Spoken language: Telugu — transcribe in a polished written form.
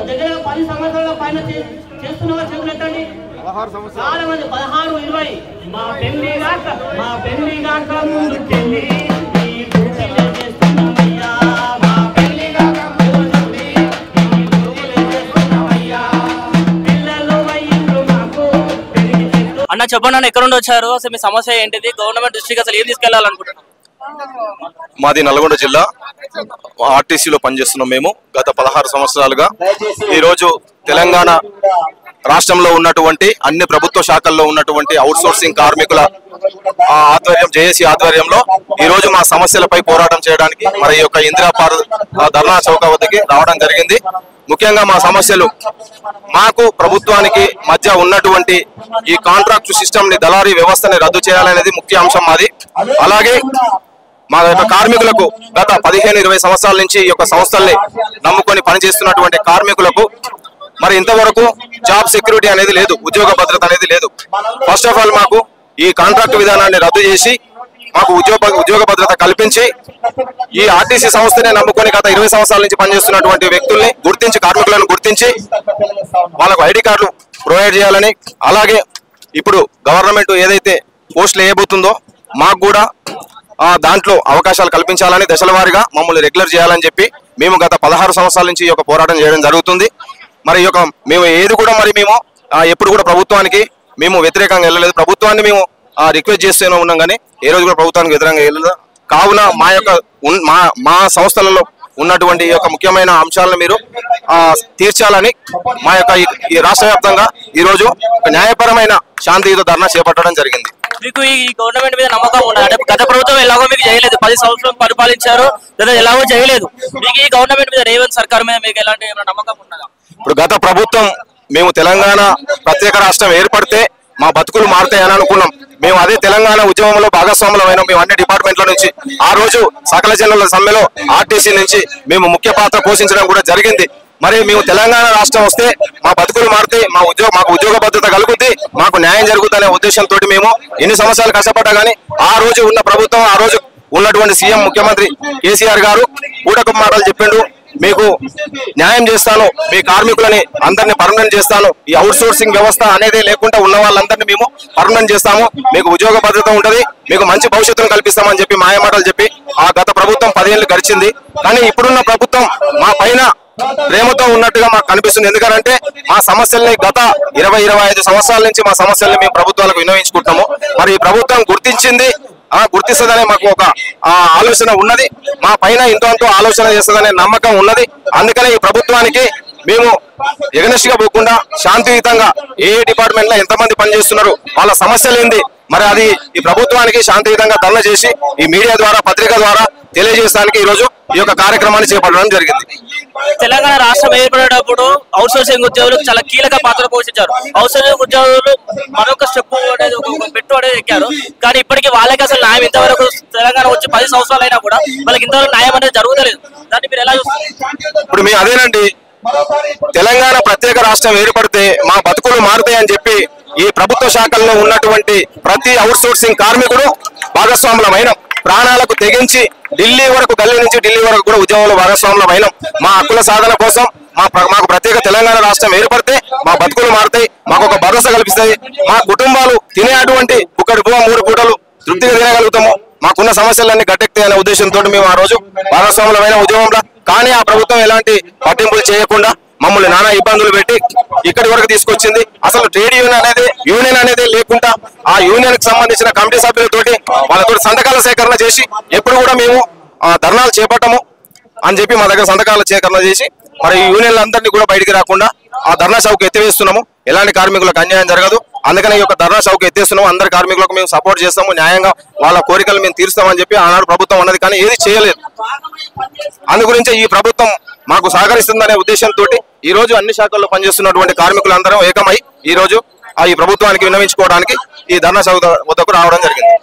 దగ్గర 10 సంవత్సరాల పైన చేస్తున్న వారు చేతులెత్తండి. చాలా మంది 16, 20 మా పెళ్లి గాక ముందుకెళ్ళి అన్న చెప్పండి అన్న, ఎక్కడ నుండి వచ్చారు, అసలు మీ సమస్య ఏంటిది, గవర్నమెంట్ దృష్టికి అసలు ఏం తీసుకెళ్లాలనుకుంటున్నారు? మాది నల్గొండ జిల్లా ఆర్టీసీలో పనిచేస్తున్నాం. మేము గత 16 సంవత్సరాలుగా ఈరోజు తెలంగాణ రాష్ట్రంలో ఉన్నటువంటి అన్ని ప్రభుత్వ శాఖల్లో ఉన్నటువంటి అవుట్ సోర్సింగ్ కార్మికుల ఆధ్వర్యం, జేఏసీ ఆధ్వర్యంలో ఈరోజు మా సమస్యలపై పోరాటం చేయడానికి మరి ఈ యొక్క ఇందిరా పార్క్ ధర్నా చౌక వద్దకి రావడం జరిగింది. ముఖ్యంగా మా సమస్యలు, మాకు ప్రభుత్వానికి మధ్య ఉన్నటువంటి ఈ కాంట్రాక్ట్ సిస్టమ్ ని, దళారీ వ్యవస్థని రద్దు చేయాలనేది ముఖ్య అంశం మాది. అలాగే మా యొక్క కార్మికులకు గత 15-20 సంవత్సరాల నుంచి ఈ యొక్క సంస్థల్ని నమ్ముకొని పనిచేస్తున్నటువంటి కార్మికులకు మరి ఇంతవరకు జాబ్ సెక్యూరిటీ అనేది లేదు, ఉద్యోగ భద్రత అనేది లేదు. ఫస్ట్ ఆఫ్ ఆల్ మాకు ఈ కాంట్రాక్ట్ విధానాన్ని రద్దు చేసి మాకు ఉద్యోగ భద్రత కల్పించి ఈ ఆర్టీసీ సంస్థనే నమ్ముకొని గత 20 సంవత్సరాల నుంచి పనిచేస్తున్నటువంటి వ్యక్తుల్ని గుర్తించి, కార్మికులను గుర్తించి వాళ్ళకు ఐడి కార్డులు ప్రొవైడ్ చేయాలని, అలాగే ఇప్పుడు గవర్నమెంట్ ఏదైతే పోస్టులు వేయబోతుందో మాకు కూడా దాంట్లో అవకాశాలు కల్పించాలని, దశల వారీగా మమ్మల్ని రెగ్యులర్ చేయాలని చెప్పి మేము గత 16 సంవత్సరాల నుంచి ఈ యొక్క పోరాటం చేయడం జరుగుతుంది. మరి ఈ యొక్క మేము ఏది కూడా మరి మేము ఎప్పుడు కూడా ప్రభుత్వానికి మేము వ్యతిరేకంగా వెళ్ళలేదు. ప్రభుత్వాన్ని మేము రిక్వెస్ట్ చేస్తూనే ఉన్నాం, కానీ ఏ రోజు కూడా ప్రభుత్వానికి వ్యతిరేకంగా వెళ్ళలేదు. కావున మా యొక్క మా సంస్థలలో ఉన్నటువంటి ఈ యొక్క ముఖ్యమైన అంశాలను మీరు తీర్చాలని మా యొక్క ఈ రాష్ట్ర వ్యాప్తంగా ఈరోజు న్యాయపరమైన శాంతియుత ధర్నా చేపట్టడం జరిగింది. మీకు ఈ గవర్నమెంట్ మీద నమ్మకం ఉన్నది? అంటే గత ప్రభుత్వం ఎలాగో మీకు చేయలేదు, 10 సంవత్సరాలు పరిపాలించారు, లేదా ఎలాగో చేయలేదు. మీకు ఈ గవర్నమెంట్ మీద, రేవంత్ సర్కార్ మీద మీకు ఎలాంటి నమ్మకం ఉన్నదా? ఇప్పుడు గత ప్రభుత్వం మేము తెలంగాణ ప్రత్యేక రాష్ట్రం ఏర్పడితే మా బతుకులు మారుతాయని అనుకున్నాం. మేము అదే తెలంగాణ ఉద్యమంలో భాగస్వాములమైన మేము అన్ని డిపార్ట్మెంట్ల నుంచి ఆ రోజు సకల జనుల సమ్మెలో ఆర్టీసీ నుంచి మేము ముఖ్య పాత్ర పోషించడం కూడా జరిగింది. మరి మేము తెలంగాణ రాష్ట్రం వస్తే మా బతుకులు మారితే మాకు ఉద్యోగ భద్రత కలుగుద్ది, మాకు న్యాయం జరుగుతుందనే ఉద్దేశంతో మేము ఎన్ని సంవత్సరాలు కష్టపడ్డా కానీ ఆ రోజు ఉన్న ప్రభుత్వం, ఆ రోజు ఉన్నటువంటి సీఎం ముఖ్యమంత్రి కేసీఆర్ గారు కూడక మాటలు చెప్పిండు, మీకు న్యాయం చేస్తాను, మీ కార్మికులని అందరినీ పర్మనెంట్ చేస్తాను, ఈ అవుట్ సోర్సింగ్ వ్యవస్థ అనేది లేకుండా ఉన్న వాళ్ళందరినీ మేము పర్మనెంట్ చేస్తాము, మీకు ఉద్యోగ భద్రత ఉంటది, మీకు మంచి భవిష్యత్తును కల్పిస్తామని చెప్పి మాయమాటలు చెప్పి ఆ గత ప్రభుత్వం 10 ఏళ్ళు గడిచింది. కానీ ఇప్పుడున్న ప్రభుత్వం మా పైన ప్రేమతో ఉన్నట్టుగా మాకు కనిపిస్తుంది. ఎందుకంటే మా సమస్యల్ని గత 20-25 సంవత్సరాల నుంచి మా సమస్యల్ని మేము ప్రభుత్వాలకు వినియోగించుకుంటాము. మరి ఈ ప్రభుత్వం గుర్తిస్తుందనే మాకు ఒక ఆలోచన ఉన్నది, మా పైన ఇంతో ఆలోచన చేస్తుందనే నమ్మకం ఉన్నది. అందుకనే ఈ ప్రభుత్వానికి మేము ఎగనెస్ట్ గా పోకుండా శాంతియుతంగా ఏ డిపార్ట్మెంట్ లో ఎంతమంది పనిచేస్తున్నారు, వాళ్ళ సమస్యలు ఏంది, మరి అది ఈ ప్రభుత్వానికి శాంతియుతంగా ధర్నా చేసి ఈ మీడియా ద్వారా, పత్రిక ద్వారా తెలియజేయడానికి ఈ రోజు ఈ యొక్క కార్యక్రమాన్ని చేపట్టడం జరిగింది. తెలంగాణ రాష్ట్రం ఏర్పడేటప్పుడు అవుట్ సోర్సింగ్ ఉద్యోగులకు చాలా కీలక పాత్ర పోషించారు. అవుట్ సోర్సింగ్ ఉద్యోగులు మరొక స్టెప్ అనేది, ఒక పెట్టు అనేది ఎక్కారు. కానీ ఇప్పటికీ వాళ్ళకి అసలు న్యాయం ఇంతవరకు, తెలంగాణ వచ్చి 10 సంవత్సరాలు అయినా కూడా వాళ్ళకి ఇంతవరకు న్యాయం అనేది జరుగుతలేదు. దాన్ని మీరు ఎలా చూస్తారు? ఇప్పుడు మీ అదేనండి, తెలంగాణ ప్రత్యేక రాష్ట్రం ఏర్పడితే మా బతుకులు మారుతాయని చెప్పి ఈ ప్రభుత్వ శాఖల్లో ఉన్నటువంటి ప్రతి అవుట్ సోర్సింగ్ కార్మికుడు భాగస్వాములమైన, ప్రాణాలకు తెగించి ఢిల్లీ వరకు, గల్లీ నుంచి ఢిల్లీ వరకు కూడా ఉద్యమంలో భాగస్వాములమైన, మా హక్కుల సాధన కోసం మాకు ప్రత్యేక తెలంగాణ రాష్ట్రం ఏర్పడితే మా బతుకులు మారుతాయి, మాకు ఒక భరోసా కల్పిస్తాయి, మా కుటుంబాలు తినేటువంటి ఒకటి 3 పూటలు తృప్తిగా తినగలుగుతాము, మాకున్న సమస్యలన్నీ గట్టెక్తాయి అనే ఉద్దేశంతో మేము ఆ రోజు భాగస్వాములమైన ఉద్యమంలో. కానీ ఆ ప్రభుత్వం ఎలాంటి పట్టింపులు చేయకుండా మమ్మల్ని నానా ఇబ్బందులు పెట్టి ఇక్కడి వరకు తీసుకొచ్చింది. అసలు ట్రేడ్ యూనియన్ అనేది లేకుండా ఆ యూనియన్ కి సంబంధించిన కమిటీ సభ్యులతోటి వాళ్ళతో సంతకాల సేకరణ చేసి ఎప్పుడు కూడా మేము ధర్నాలు చేపట్టము అని చెప్పి మా దగ్గర సంతకాల సేకరణ చేసి మరి ఈ యూనియన్లందరినీ కూడా బయటికి రాకుండా ఆ ధర్నా చౌక్ ఎత్తివేస్తున్నాము. ఎలాంటి కార్మికులకు అన్యాయం జరగదు, అందుకని ఈ యొక్క ధర్నా చౌక్ ఎత్తేస్తున్నాము. అందరి కార్మికులకు మేము సపోర్ట్ చేస్తాము, న్యాయంగా వాళ్ళ కోరికలు మేము తీరుస్తామని చెప్పి ఆనాడు ప్రభుత్వం ఉన్నది, కానీ ఏది చేయలేదు. అందు గురించి ఈ ప్రభుత్వం మాకు సహకరిస్తుందనే ఉద్దేశంతో ఈ రోజు అన్ని శాఖల్లో పనిచేస్తున్నటువంటి కార్మికులందరం ఏకమై ఈ రోజు ఈ ప్రభుత్వానికి విన్నవించుకోవడానికి ఈ ధర్నా చౌక్ వద్దకు రావడం జరిగింది.